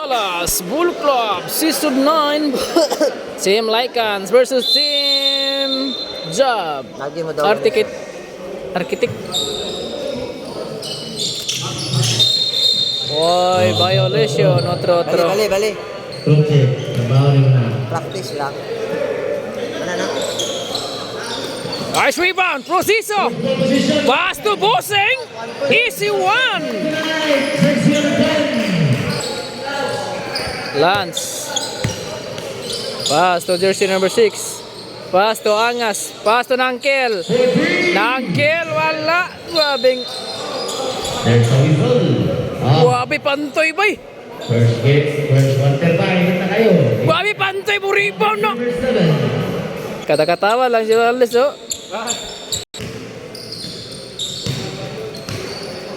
Dallas Bull Club Season 9 Team Lycans versus Team Job Lagi mo daw. Architect. Oy, violation. Otro. Bali. Okay, trabaho rin na. Practice lang. Ano na? Nice rebound. Prociso. Pass to Boseng. Easy one. Lance. Pass to jersey number 6. Pass to Angas. Pass to Nangkel. Nangkel, wala. Grabing. There's a whistle. Grabe pantoy bay. First quarter pa, ingat na kayo. Grabe pantoy mo rebound no. Number 7. Kata-katawa lang si Wallace oh.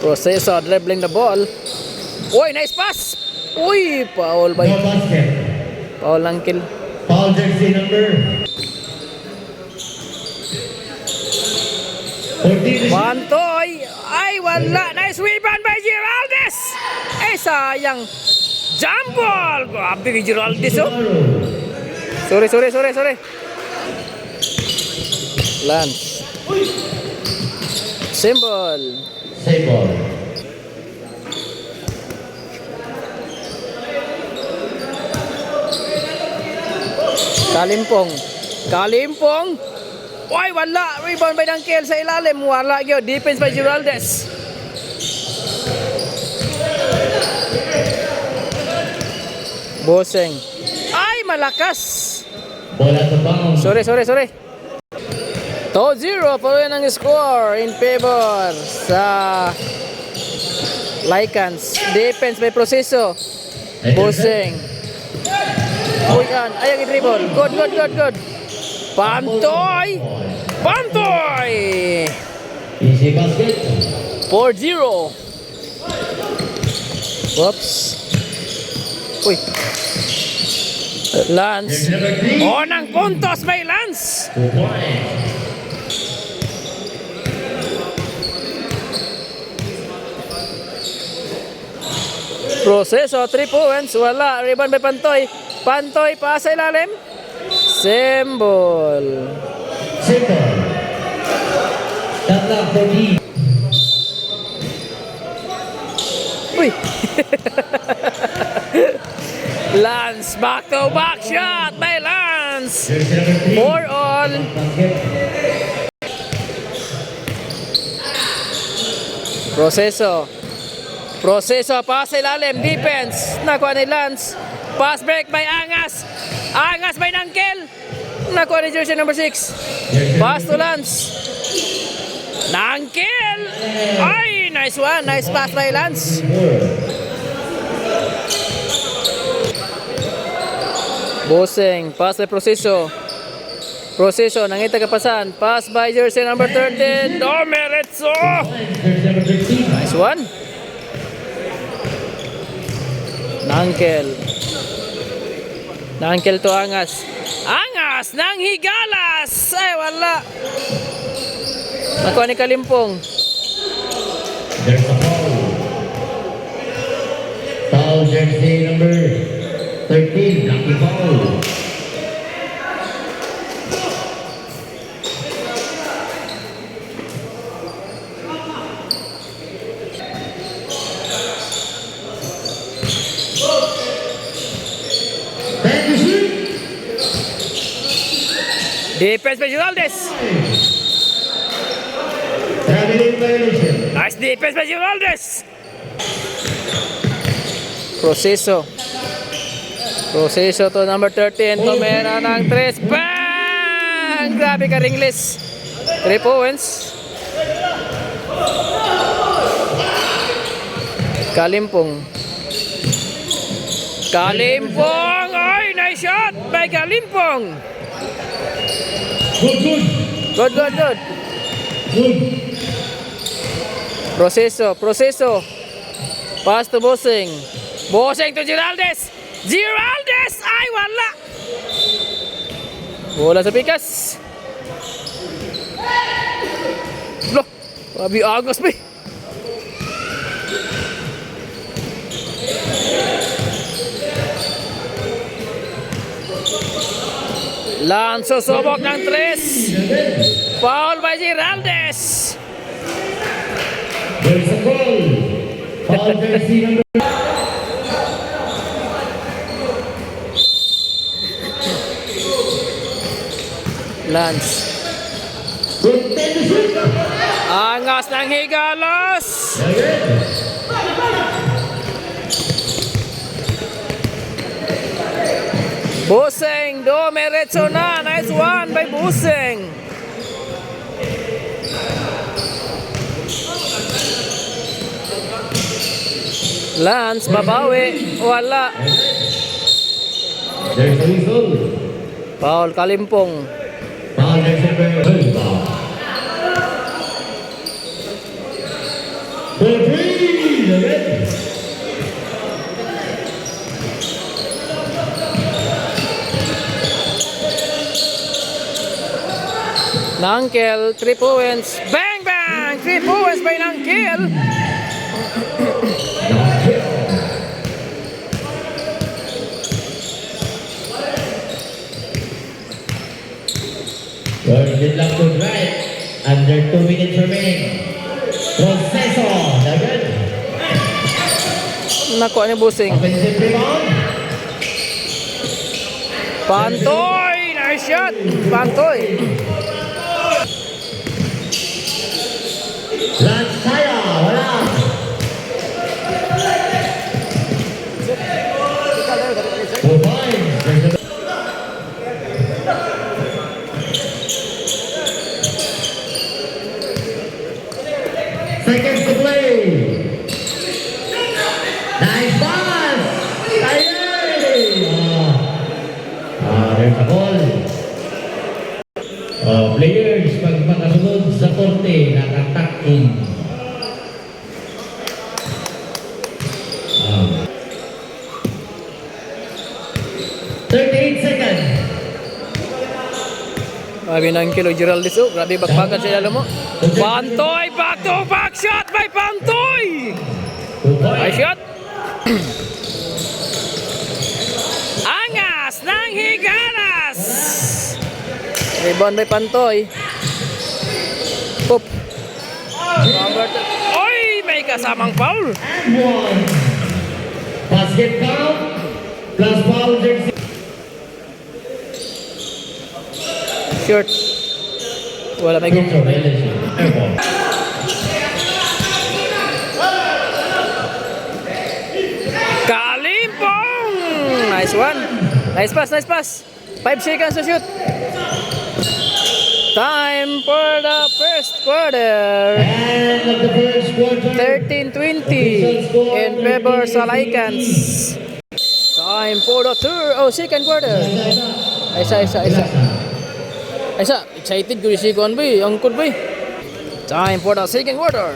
Proceso dribbling the ball. Uy, nice pass. Uy, foul bay. No basket. Foul Nangkel. Foul jersey number 14. Pantoy. Ay, wala. Nice rebound by Giraldes. Eh, sayang. Jump ball. Grabe kay Giraldes oh. Sorry. Lance. Symbol. Save ball. Kalimpong. Uy, wala. Rebound by Nangkel sa ilalim. Wala yun. Defense by Giraldes. Boseng. Ay, malakas. Bola to bounds. Sorry. 2-0 pa rin ang score in favor sa Lycans. Defense by Proceso. Boseng. Uy, yan. Ay, ang dribble. Good. Pantoy. Easy basket. 4-0. Whoops. Uy. Lance. Number 3. Unang puntos may Lance. 2 points. Proceso, 3 points. Wala. Rebound by Pantoy pa sa ilalim. Symbol. Simple. Tatla 40. Uy. Lance, back-to-back shot by Lance. Jersey number 3. 4 all. Basket. Proceso, pass sa ilalim, defense. Nakuha ni Lance. Pass break by Angas. Angas by Nangkel. Nakuha ni jersey number 6. Pass to Lance. Nangkel. Ay, nice one. Nice pass by Lance. Boseng, pass by Proceso, nangita kapasan. Pass by jersey number 13. Domeretso. Jersey number 13. Nice one. Nangkel to Angas. Angas nang higalas. Ay, wala. Nakuha ni Kalimpong. There's a foul. Foul jersey number 13. Lucky foul. Defense by Giraldes. Traveling violation. Nice defense by Giraldes. Proceso to number 13. Tumera ng 3. Bang! Grabe ka ringless. 3 points. Kalimpong. Ay, nice shot by Kalimpong. Good. Proceso. Pass to Boseng to Giraldes. Ay, wala. Bola sa pikas. Loh, Abi Agos ba? Lance susubok ng 3. Foul by Giraldes. There's a foul. Foul jersey number. Lance. Good time to shoot. Angas ng Higalos. Again. Buseng, dumiretso na. Nice one by Buseng. Lance, babawi. Wala. There's a whistle. Foul Kalimpong. Foul jersey number 12. For three. Again. Nangkel, 3 points. Bang, bang! 3 points by Nangkel. Good luck to right. Under 2 minutes remaining. Proceso. Again. Nakuha ni Busing. Offensive rebound. Pantoy! Nice shot! Pantoy! Lance Kaya. Wala. Two points. There's a seconds to play. Nice pass. There's a ball. Players, pag makasunod sa korte, nakatakin. 38 seconds. Grabe ng kilo Geraldis. Oh, grabe bakbakan siya alam mo. Pantoy! Back to back shot by Pantoy! 2 points. Nice shot! Angas ng Higalas! Rebound by Pantoy. Pop. Oy! May kasamang foul! And one. Basket count plus foul jersey. Short. Wala may gum. Kalimpong! Nice one. Nice pass, nice pass. 5 seconds to shoot. Time for the first quarter. And of the first quarter. 13-20 in favor sa Lycans. Time for the second quarter. Isa, excited ko si Kuan boy, angkod boy. Time for the second quarter.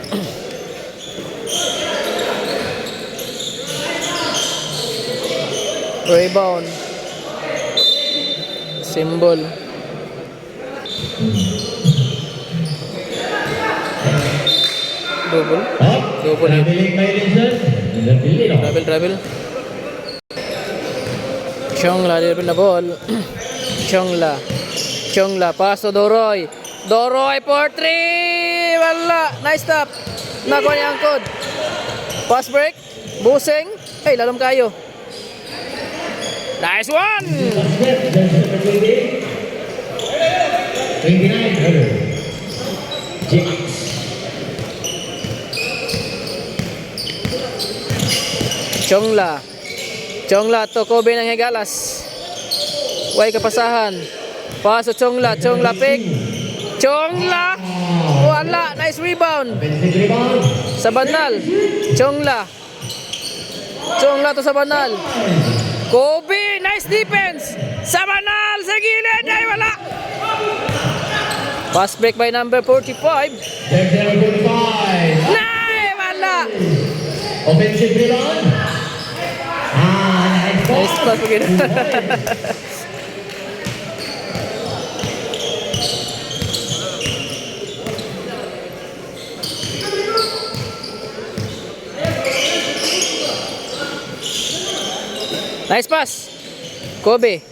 Rebound. Symbol. Double. Up. Double. Traveling violation. Travel. Chongla, dribble na ball. Chongla, pass to Doroy. Doroy for 3! Wala! Nice stop. Nakuha niya ang code. Pass break. Buseng. Hey, lalom kayo. Nice one! 29. Jigs. Chongla to Kobe ng Higalas. Way kapasahan. Pass to Chongla pick. Chongla. Wala, nice rebound. Offensive rebound. Sa banal. Chongla to sa banal. Kobe, nice defense. Sa banal, sa gilid, ay wala. Pass break by number 45. There's number 45. Nay, wala. Offensive rebound. Nice ball. Nice pass again. Nice pass. Kobe.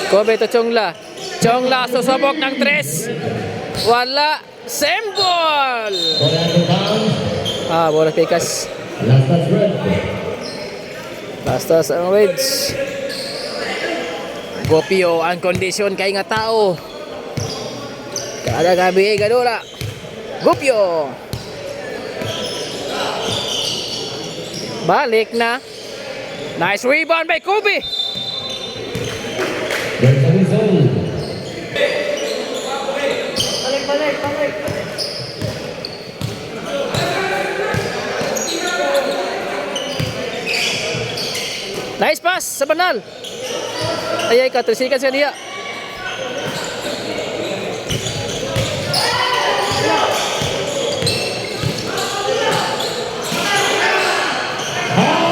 Kobe to Chongla. Chongla susubok ng 3. Wala. Same ball. Bola to bounce. Bola pikas. Last touch red. Basta sa Reds. Gopio ang kondisyon kay nga tao. Kada gabi gadula. Gopio. Balik na. Nice rebound by Kobe. There's a whistle. Balik. Nice pass sa Banal. Ay, 3 seconds ka niya.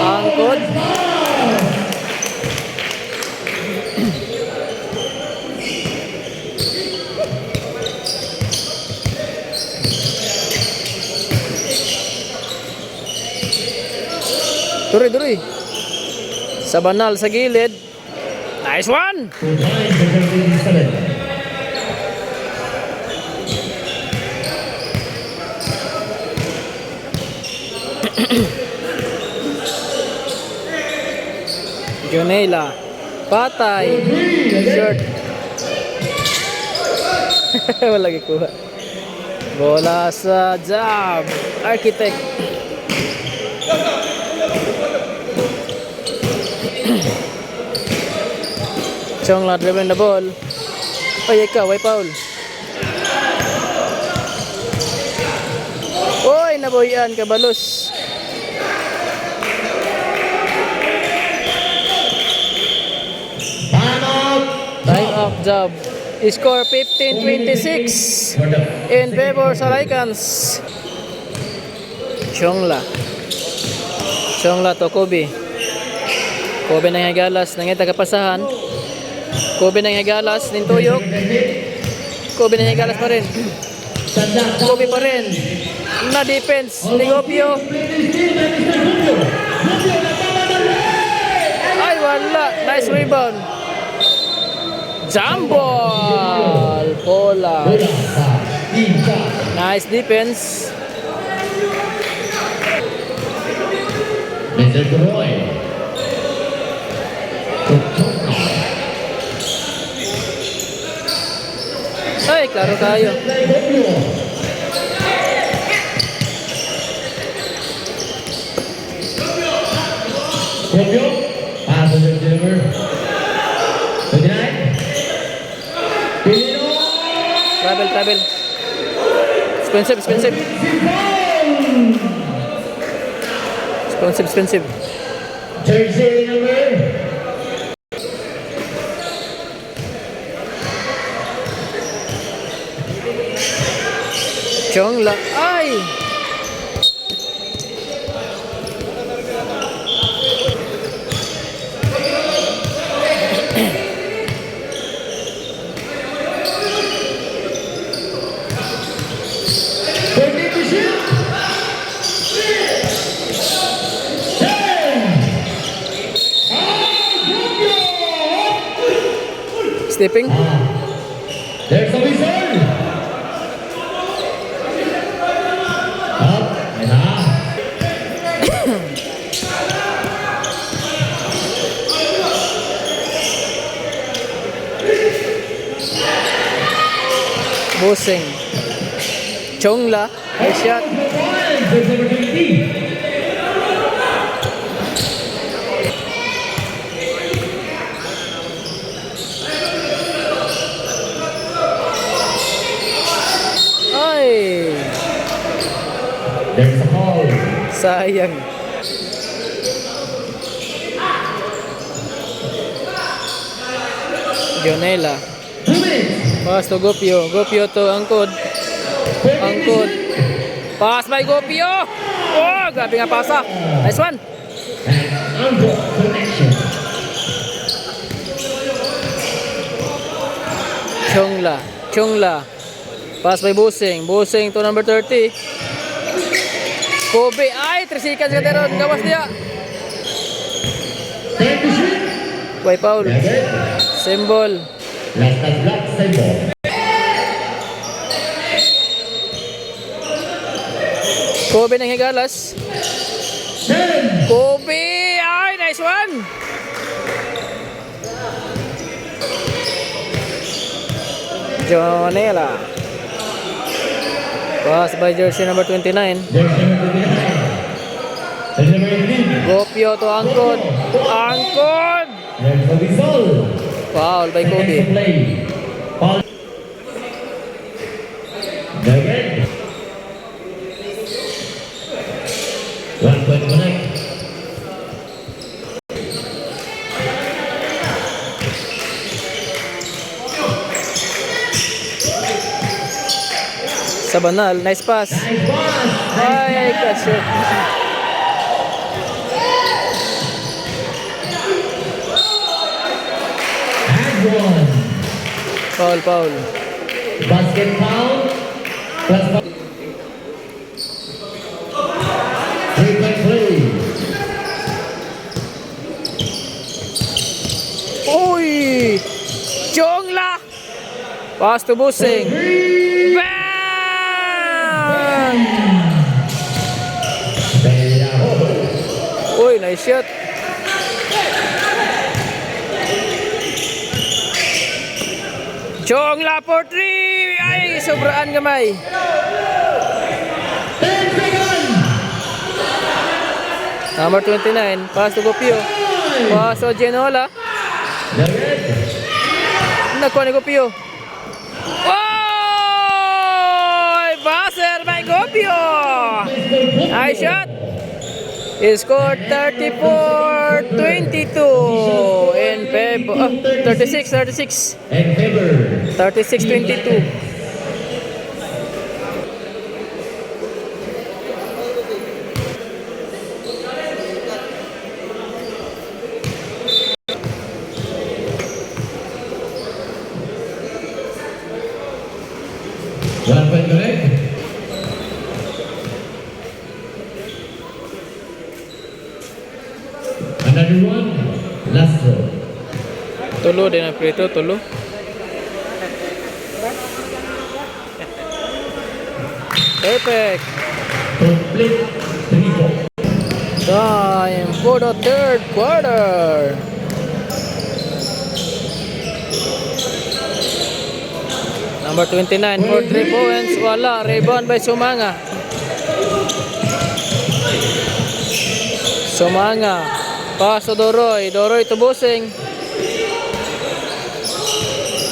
Angkot. Duri. Sa Banal sa gilid. Nice one. 2 times for 37. Jonela. Patay. Short. Wala gikuha. Bola sa jab. Architect. Chongla dribbling the ball. Ay, ikaw, ay foul. Oy, nabuhian ka balos. Time up job. Score 15-26 in favor sa Lycans. Chongla to Kobe. Kobe nang hagalas nang tagapasahan. Kobe nang hagalas nintuyok. Kobe nang hagalas pa rin. Kobe pa rin. Na defense ni Gopio. Ay, wala. Nice rebound. Jambol. Bola. Nice defense. Mr. Roy. Ay, klaro tayo. Rubio. Pass on the deliver. 29. Pilino. Travel. Expensive. Jersey number. Chongla. Ay! Stepping. There's a whistle. Up and up. Busing. Chongla. Nice shot. There's number 20. Ay! There's a foul. Sayang. Jonela. 2 minutes. Pass to Gopio. Gopio to Angkod. Pass by Gopio. Oh, grabe nga pasa. Nice one. Unblock connection. Chongla. Pass by Busing to number 30. Kobe. Ay, 3 seconds ka teron. Gawas niya. Time to shoot. Why foul? Symbol. Last touch block, symbol. Kobe ng Higalas. Kobe! Ay, nice one! Jonela. Pass by jersey number 29. Jersey number 29. Jersey number 18. Gopio to Angkod. Angkod! There's a whistle. Foul by Seconds to Kobe. play. Foul. The red. 1 point connect. Sabanal, nice pass. Nice pass. Ay, good shot. And one. Foul, foul. Basket foul. Plus 5. 3-point play. Uy! Chongla! Pass to Busing. Bang! Uy, nice shot. Chongla for 3! Ay, sobraan gamay. 10 seconds. Number 29, pass to Gopio. Pass to Genola. The red. Nakuha ni Gopio. Oh! Buzzer by Gopio! Nice shot! He scored 34-22 in favor. 36. And favor. 36-22. One point correct. Another one. Last throw. Tulo din ang prito, tulo. Perfect. Complete 3-4. Time for the third quarter. Number 29 for 3 points. Wala. Rebound by Sumanga. Sumanga. Pass to Doroy. Doroy to Busing.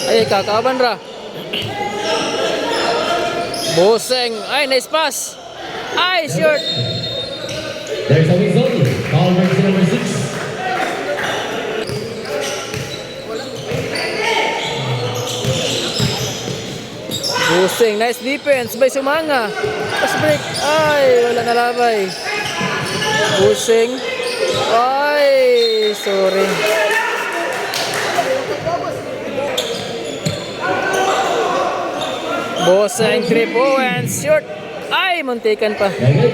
Ay, kakaban ra. Busing. Ay, nice pass. Ay, short. There's a whistle. Foul jersey number 6. Busing. Nice defense by Sumanga. Pass break. Ay, wala nalabay. Busing. Ay, sorry. Busing 3 points. Short. Ay, muntikan pa. Very good.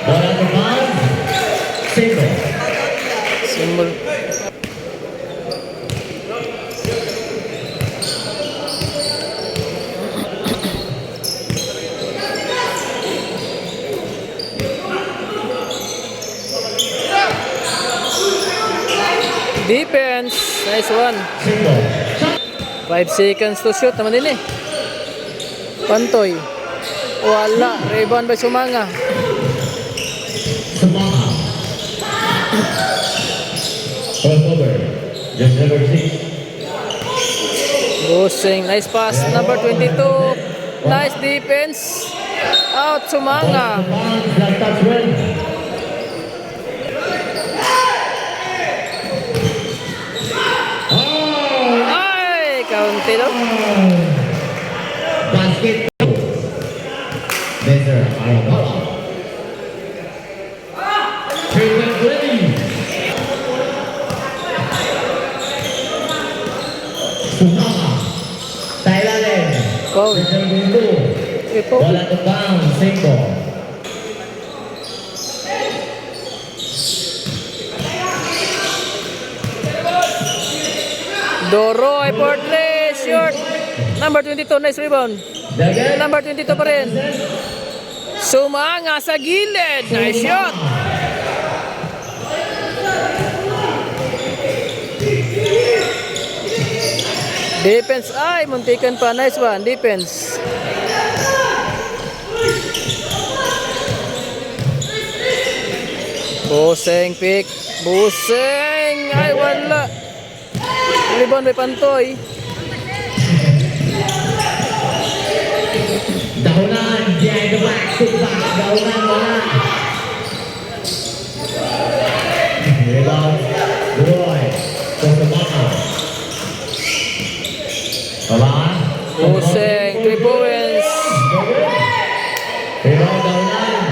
Ball out of bounds. Single. Symbol. Defense. Nice one. Single. 5 seconds to shoot naman din eh. Pantoy. Wala. Rebound by Sumanga. Sumama. Crossover. Just number 6. Busing. Nice pass. Number 22. Nice defense. Out Sumanga. Last touch well. Oh! Ay, kaunti daw. Basket. Mr. Arabala. Treatment ready. Sumama. Thailand. Foul. Return window. Ball at the bounds. Same ball. Doroy for 3, short. Number 22, nice rebound. Dagan. Number 22 pa rin. Sumanga sa gilid. Nice shot. Defense, ay, muntikan pa. Nice one, defense. Buseng pick. Buseng. Ay, wala. Rebound may pantoy. Dahunan. Behind the back. To back. Dahunan wala. Rebound. Roy. Sumama. Baba. Buseng, 3 points. Rebound dahunan.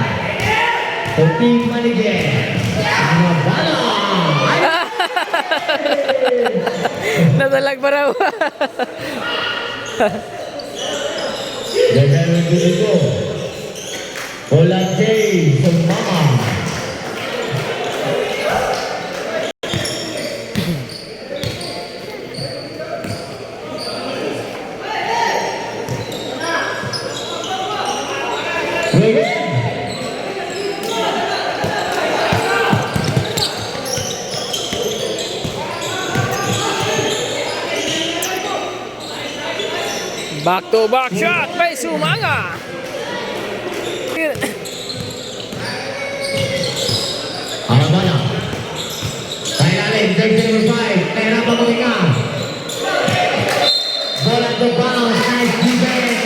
Team manager. Arabala. Nadalag pa raw. Dagan window. Bola J. Sumama. Back to back shot by Sumanga. Arabala. Thailand. Jersey number 5. Pera Pamulinga. Ball at the bounds. Nice defense.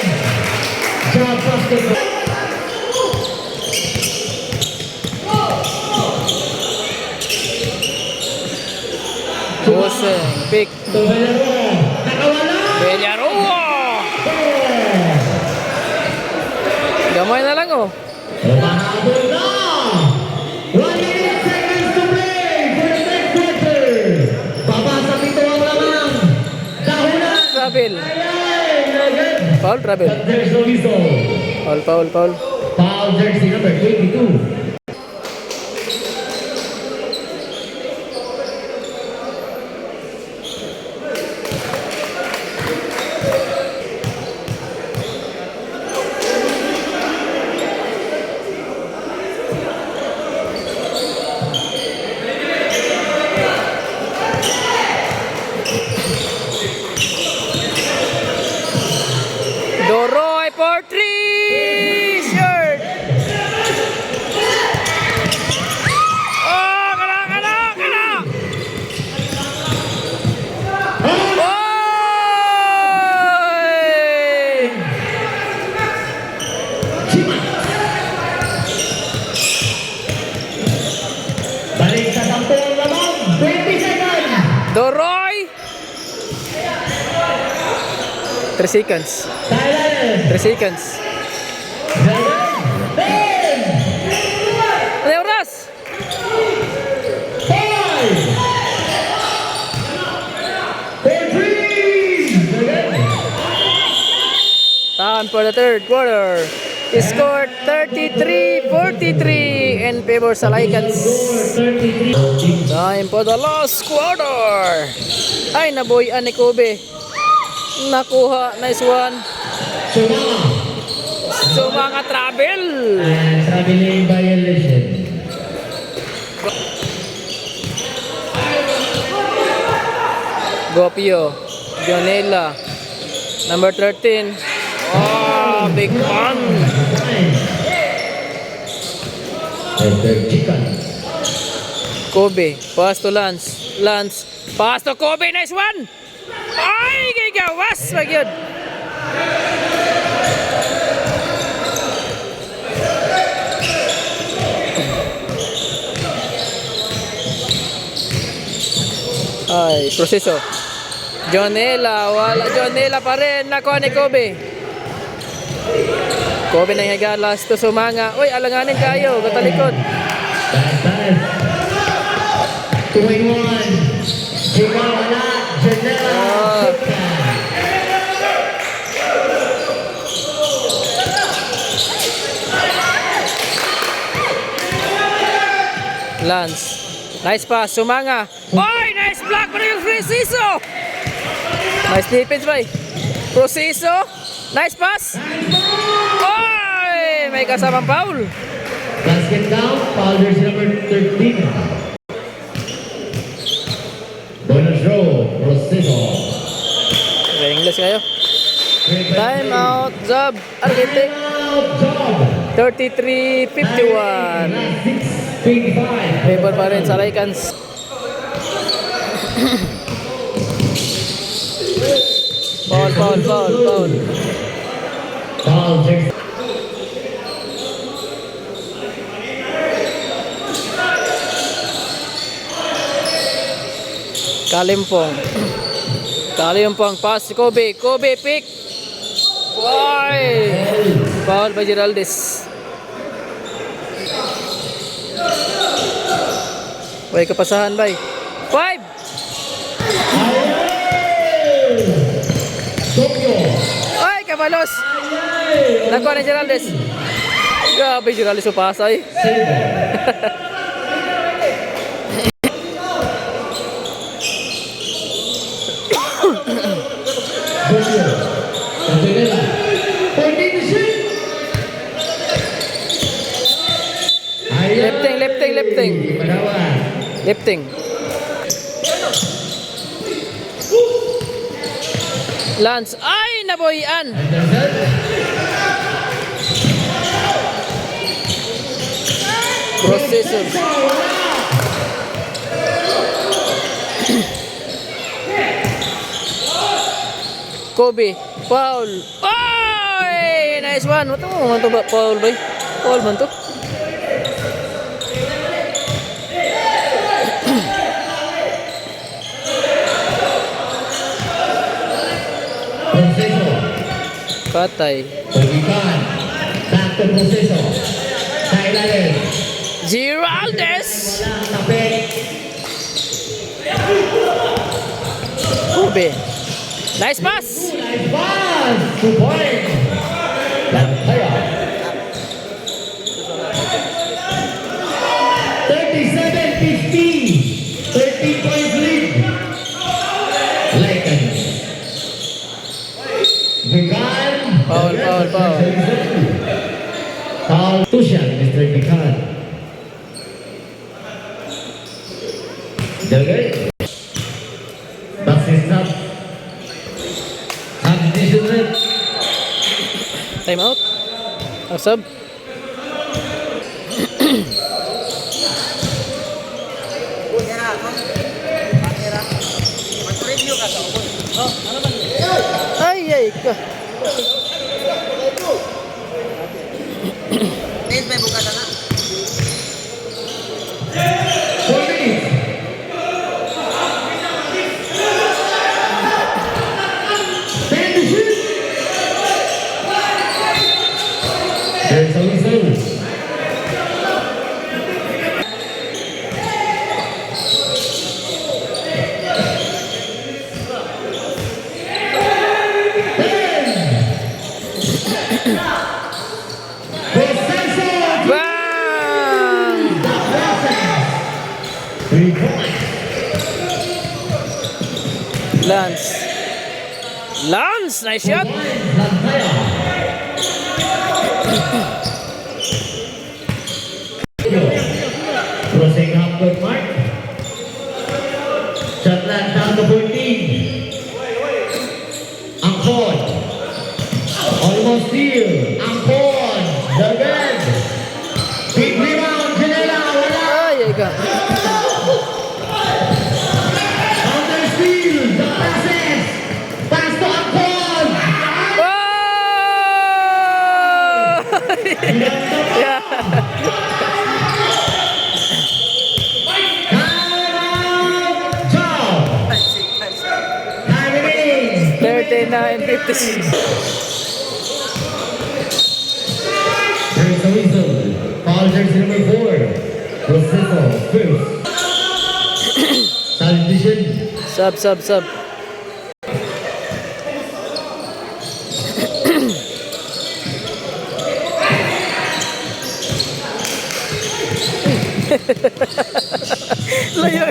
Job basketball. Buseng, pick. Tumalaro. Nakawala. Bellaruo. Gamay na lang oh. Mahabol na. 1 minute seconds to play for the next quarter. Babasa dito ang lamang. Dahunan. Travel. Ayan. Foul, travel. But there's no whistle. Foul, foul, foul. Foul jersey number 22. Doroy for 3. Short. Oh, kala, kala, kala. Oy! Balik sa 10 ang lamang. 20 seconds. Doroy. 3 seconds. Thailand. 3 seconds. Dagan. 10. Ano oras? 5. 4-3. Dagan. Time for the third quarter. Scored 33-43 in favor sa Lycans. 33. Time for the last quarter. Ay, nabuyan ni Kobe. Nakuha. Nice one. Sumama. Sumanga travel. And traveling violation. Gopio. Jonela. Number 13. Oh, big one. And third chicken. Kobe. Pass to Lance. Lance. Pass to Kobe. Nice one. Ay, gigawas. Wag yun. Ay, proseso. Jonela, wala. Jonela pa rin. Nakuha ni Kobe. Kobe ng Higalas to Sumanga. Uy, alanganin kayo. Gatalikod. Bad pass. 2-1. Ikaw wala. Janela. Oh. Lance. Nice pass. Sumanga. Oy, nice block para yung Preciso. Nice defense, boy. Preciso. Nice pass. Oy, may kasamang foul. Basket down. Foul jersey number 13. Bonus row. Proceso. Okay, English kayo. Time out. Job. Argente. Out job. 33-51. 6-25. Paper pa rin sa Lycans. Foul. Foul jersey. Kalimpong pass si Kobe. Kobe pick. Why? Foul by Geraldez. Way kapasahan bay. 5. Tokyo. Ay, kabalos. Nakuha ni Geraldez. Grabe Geraldez upasa eh. Tokyo. Janela. 14 to shoot. Lifting. Padawan. Lifting. Lance. Ay, naboyan. Anderson. Processor. Kobe. Foul. Ay, nice one. What mo to ba? Foul ba? Foul man to. Proceso. Patay. Pagitan. Back to Proceso. Sa ilalim. Geraldez. Wala tapik. Kobe. Nice pass. Nice pass. 2 point. Lantaya. 37-50. 13 points lead. Lakers. Vikan. Foul. Foul Tushan, Mr. Vikan. Delgate. Basis up. Substitution red. Time out. Ang sub. Ay ka. Next may buka na. 4 minutes. Ten to shoot. There's a whistle. Bang! 3 points. Lance, nice shot. Lantaya. Crossing half court mark. Shot clock down to 14. Angkon. Almost steal. Angkon. Dagan. Big rebound. Janela. Wala. Ay ka. Counter steal. The passes. Pass to Angkon. Oh! Yeah. Timeout. Job. Time remaining. 39-56. Proceso first. Salvation. Sub. Layo.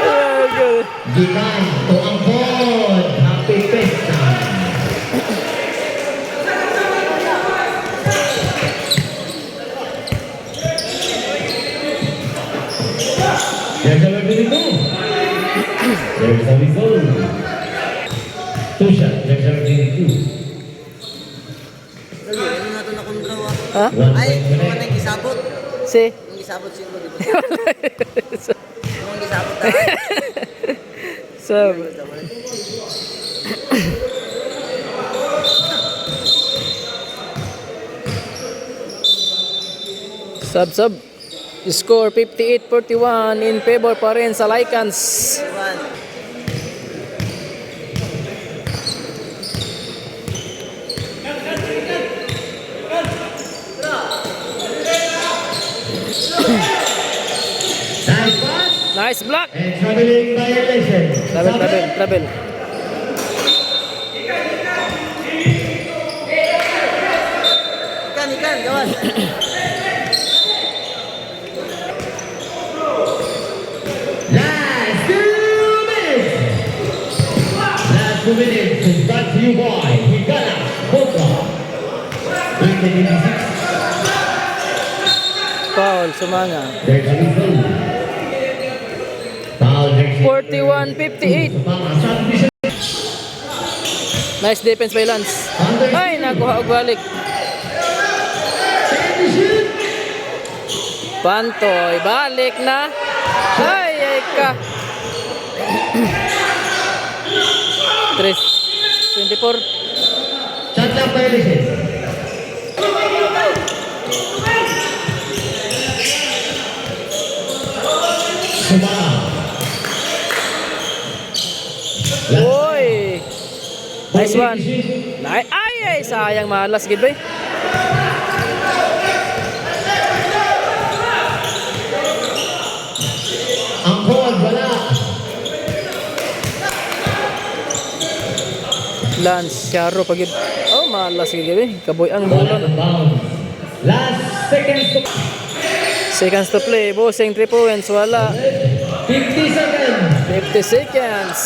Oh, good. Gikan to Angkod. Happy Pesta. There's a whistle. There's a whistle. Two shots. There's a whistle. Ano na ito na kondraw ah? Ha? Ay, ano na yung gisabot? Si. Yung gisabot siguro, di ba? Yung gisabot na. Sub. Sub. Score 58-41 in favor pa rin sa Lycans. Iwan. Nice pass. Nice block. And traveling violation. Travel. Ikan, gawan. Last 2 minutes. Last 2 minutes is brought to you by Higala Coca. 2026. Foul, Sumanga. There's a whistle. Foul direction. 41-58. Sumanga, submission. Nice defense by Lance. Ay, nakuha og balik. Submission. Pantoy, balik na. Ay ka. 3-24. Shot clock violation. Sumanga. Uy. Nice one. Ay, sayang malas gid ba? Angkod, wala. Lance, Charo pagid. Oh, malas gid ba? Kaboy ang Ball bulon. out of bounds. Last seconds to Seconds to play. Bossing 3 points. Wala. 50 seconds. 50 seconds.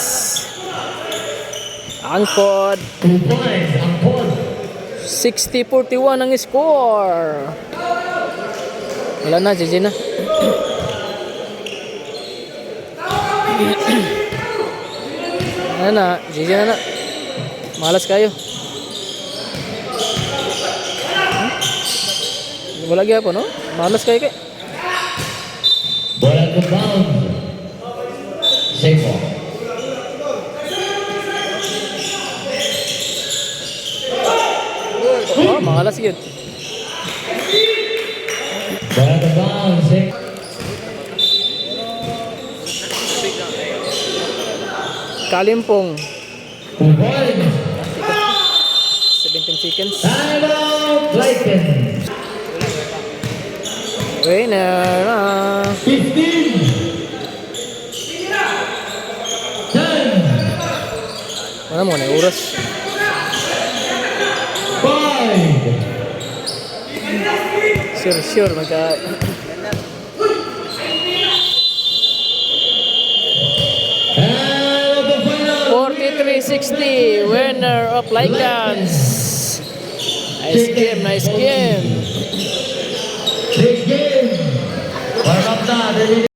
Angkod. 2 points. Angkod. 60-41 ang score. Wala na, GG na. Ano na, GG na. Malas kayo. Wala gyapon, no? Malas kayo kay. Ball out of bounds. Safe ball. Oh, malas gyud. Ball out of bounds. Safe. Kalimpong. 2 points. 17 seconds. Time out. Lycan. Winner na. 15. 10. Ano mo na oras? 5. Sure magka And of the final. 43-60 winner of Lycans. Nice game. Big game. Warm up na.